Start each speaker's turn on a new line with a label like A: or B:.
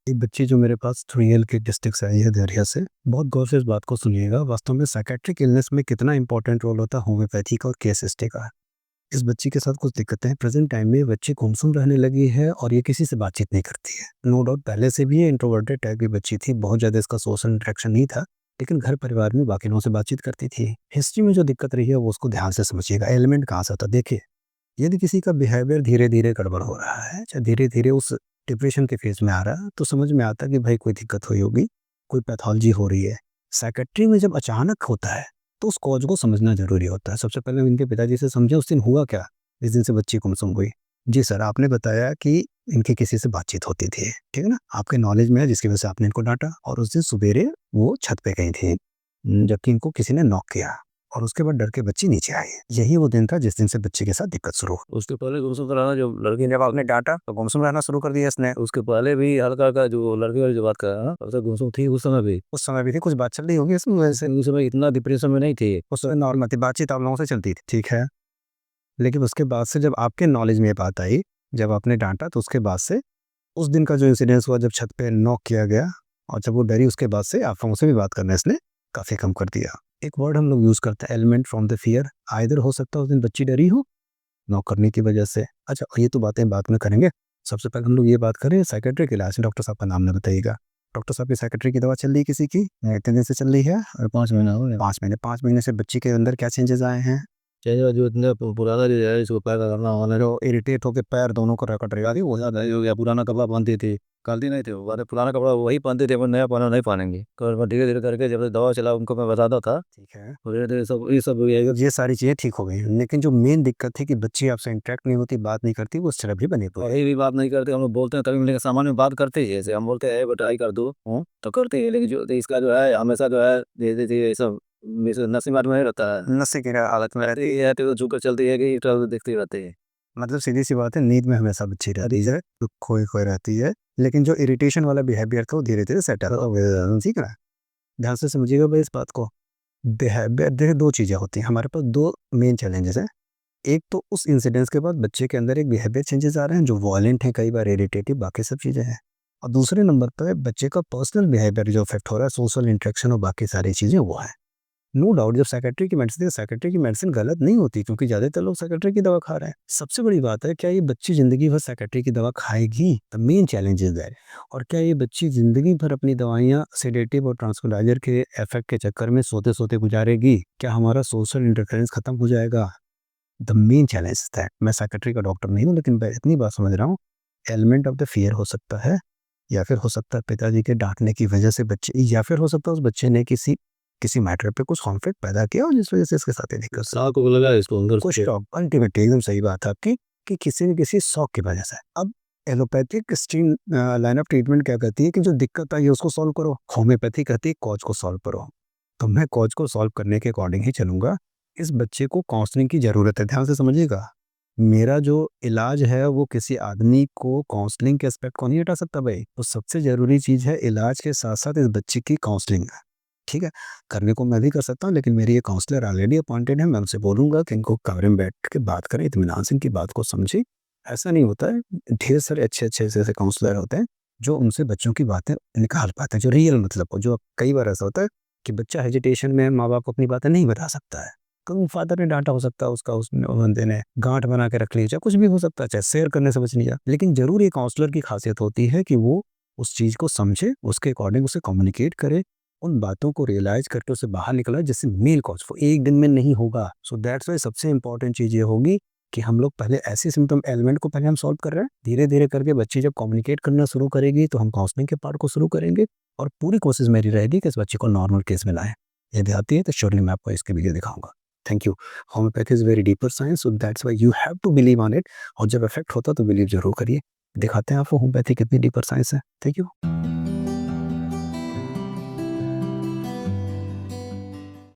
A: एक बच्ची जो मेरे पास थ्रियल के डिस्ट्रिक्ट से आई है, देहरिया से। बहुत गौर से इस बात को सुनिएगा, वास्तव में साइकेट्रिक इलनेस में कितना इंपॉर्टेंट रोल होता है होम्योपैथी का और केस हिस्ट्री का। इस बच्ची के साथ कुछ दिक्कतें हैं। प्रेजेंट टाइम में बच्ची गुमसुम रहने लगी है और ये किसी से बातचीत नहीं करती है। नो डाउट पहले से भी ये इंट्रोवर्टेड टाइप की बच्ची थी, बहुत ज़्यादा इसका सोशल इंटरेक्शन नहीं था, लेकिन घर परिवार में बाकी लोगों से बातचीत करती थी। हिस्ट्री में जो दिक्कत रही है वो उसको ध्यान से समझिएगा, एलिमेंट कहाँ से आता। देखिए, यदि किसी का बिहेवियर धीरे धीरे गड़बड़ हो रहा है, चाहे धीरे धीरे उस डिप्रेशन के फेज में आ रहा है, तो समझ में आता है कि भाई कोई दिक्कत हुई होगी, कोई पैथोलॉजी हो रही है। साइकेट्री में जब अचानक होता है तो उस कॉज को समझना जरूरी होता है। सबसे पहले इनके पिताजी से समझे उस दिन हुआ क्या, जिस दिन से बच्ची गुमसुम हुई। जी सर, आपने बताया कि इनकी किसी से बातचीत होती थी, ठीक है ना, आपके नॉलेज में है, जिसकी वजह से आपने इनको डांटा। और उस दिन सवेरे वो छत पे गई थी, जबकि इनको किसी ने नॉक किया और उसके बाद डर के बच्ची नीचे आई। यही वो दिन था जिस दिन से बच्चे के साथ दिक्कत शुरू हुई। उसके पहले गुमसुम रहना, जब लड़की ने जब आपने डांटा तो गुमसुम रहना शुरू कर दिया इसने। उसके पहले भी हल्का का जो लड़की वाली जो बात कर रहा है, गुमसुम थी उस समय भी थी, कुछ बात चल रही होगी इसमें, वैसे उस समय इतना डिप्रेशन में नहीं थी, उस समय नॉर्मल थी, बातचीत आप लोगों से चलती थी, ठीक है। लेकिन उसके बाद से जब आपके नॉलेज में ये बात आई, जब आपने डांटा, तो उसके बाद से उस दिन का जो इंसिडेंस हुआ, जब छत पे नॉक किया गया और जब वो डरी, उसके बाद से आप लोगों से भी बात करना इसने काफ़ी कम कर दिया। एक वर्ड हम लोग यूज़ करते हैं, element from the fear. Either हो सकता है उस दिन बच्ची डरी हो नॉक करने की वजह से। अच्छा, ये तो बातें बाद में करेंगे। सबसे पहले हम लोग ये बात करें साइकेट्रिक इलाज। डॉक्टर साहब का नाम ना बताइएगा। डॉक्टर साहब की साइकेट्री की दवा चल रही है किसी की? कितने दिन से चल रही है? 5 महीना हो गया। 5 महीने से बच्ची के अंदर क्या चेंजेस आए हैं? चेंज जो इतने पुराना जो है, इसको पैर का करना वाला, जो इरिटेट होकर पैर दोनों को रगड़ रही थी, वो ज़्यादा हो गया। पुराना कपड़ा पहनती थी, गलती नहीं थी वो, अरे पुराना कपड़ा वही पहनते थे, वो नया पहना नहीं पहनेंगे। धीरे धीरे करके जब दवा चला उनको मैं बताता था, ठीक है, धीरे धीरे सब ये सारी चीज़ें ठीक हो गई। लेकिन जो मेन दिक्कत थी कि बच्ची आपसे इंटरेक्ट नहीं होती, बात नहीं करती, वो उस तरह भी बनी हुई है। भी बात नहीं करते, हम लोग बोलते हैं कभी मिलने के सामान्य में बात करते ही है। जैसे हम बोलते हैं बेटा आई कर दो, तो करते ही। लेकिन जो इसका जो है हमेशा जो है धीरे धीरे ये सब नशे मार में रहता है, नशे की हालत में रहती है, तो झुक चलती है कि देखती रहती है। मतलब सीधी सी बात है, नींद में हमेशा बच्ची रहती है, तो खोई खोई रहती है। लेकिन जो इरिटेशन वाला बिहेवियर था वो धीरे धीरे सेटल हो गया, ठीक है। ध्यान से समझिएगा भाई इस बात को। बिहेवियर देखिए, दो चीज़ें होती हैं हमारे पास, दो मेन चैलेंजेस हैं। एक तो उस इंसिडेंस के बाद बच्चे के अंदर एक बिहेवियर चेंजेस आ रहे हैं जो वॉयलेंट हैं, कई बार इरिटेटिव, बाकी सब चीज़ें हैं। और दूसरे नंबर पर बच्चे का पर्सनल बिहेवियर जो अफेक्ट हो रहा है, सोशल इंटरेक्शन और बाकी सारी चीज़ें वो है। नो डाउट जब साइकेट्री की मेडिसिन गलत नहीं होती, क्योंकि ज़्यादातर लोग साइकेट्री की दवा खा रहे हैं। सबसे बड़ी बात है, क्या ये बच्ची ज़िंदगी भर साइकेट्री की दवा खाएगी? The main challenge is that. और क्या ये बच्ची ज़िंदगी भर अपनी दवाइयाँ सेडेटिव और ट्रांक्विलाइज़र के इफ़ेक्ट के चक्कर में सोते-सोते गुज़ारेगी? क्या हमारा सोशल इंटरफेरेंस खत्म हो जाएगा? The main challenge is that. मैं साइकेट्री का डॉक्टर नहीं हूँ, लेकिन मैं इतनी बात समझ रहा हूँ, एलिमेंट ऑफ द फियर हो सकता है, या फिर हो सकता है पिताजी के डाँटने की वजह से बच्चे, या फिर हो सकता है उस बच्चे ने किसी किसी मैटर पे कुछ कॉन्फ्लिक्ट पैदा किया और जिस वजह से इसके साथ ये दिक्कत साल को लगा इसको अंदर कुछ शौक। अल्टीमेटली एकदम सही बात है आपकी कि किसी न किसी शौक की वजह से। अब allopathic stream line of treatment क्या कहती है कि जो दिक्कत आई है उसको सॉल्व करो। होम्योपैथी कहती है कॉज को सॉल्व करो। तो मैं कॉज को सॉल्व करने के अकॉर्डिंग ही चलूंगा। इस बच्चे को काउंसलिंग की ज़रूरत है, ध्यान से समझिएगा। मेरा जो इलाज है वो किसी आदमी को काउंसलिंग के एस्पेक्ट को नहीं हटा सकता भाई। तो सबसे ज़रूरी चीज़ है इलाज के साथ साथ इस बच्चे की काउंसलिंग, ठीक है। करने को मैं भी कर सकता हूँ, लेकिन मेरी ये काउंसलर ऑलरेडी अपॉइंटेड है। मैं उनसे बोलूँगा कि इनको कमरे में बैठ के बात करें, इत्मीनान से इनकी बात को समझें। ऐसा नहीं होता है, ढेर सारे अच्छे-अच्छे ऐसे काउंसलर होते हैं, जो उनसे बच्चों की बातें निकाल पाते हैं, जो रियल मतलब हो। जो कई बार ऐसा होता है कि बच्चा हेजिटेशन में माँ-बाप को अपनी बातें नहीं बता सकता है। तो फादर ने डाँटा हो सकता है उसका, उसने बंदे ने गाँठ बना के रख ली, चाहे कुछ भी हो सकता है, चाहे शेयर करने से बच नहीं जा। लेकिन ज़रूर एक काउंसलर की खासियत होती है कि वो उस चीज़ को समझे, उसके अकॉर्डिंग उसे कम्युनिकेट करे, उन बातों को रियलाइज़ करके उससे बाहर निकला, जिससे मेन कॉज़ वो एक दिन में नहीं होगा। सो दैट्स व्हाई सबसे इम्पोर्टेंट चीज़ ये होगी कि हम लोग पहले ऐसे सिम्पटम एलिमेंट को पहले हम सॉल्व कर रहे हैं। धीरे-धीरे करके बच्ची जब कम्युनिकेट करना शुरू करेगी, तो हम काउंसलिंग के पार्ट को शुरू करेंगे और पूरी कोशिश मेरी रहेगी कि इस बच्चे को नॉर्मल केस में लाएँ। यदि आती है तो श्योरली मैं आपको इसकी वीडियो दिखाऊँगा। Thank you. Homeopathy is very deeper science, so that's why you have to believe on it. और जब इफेक्ट होता है तो बिलीव ज़रूर करिए। दिखाते हैं आपको होम्योपैथी कितनी डीपर साइंस है। Thank you.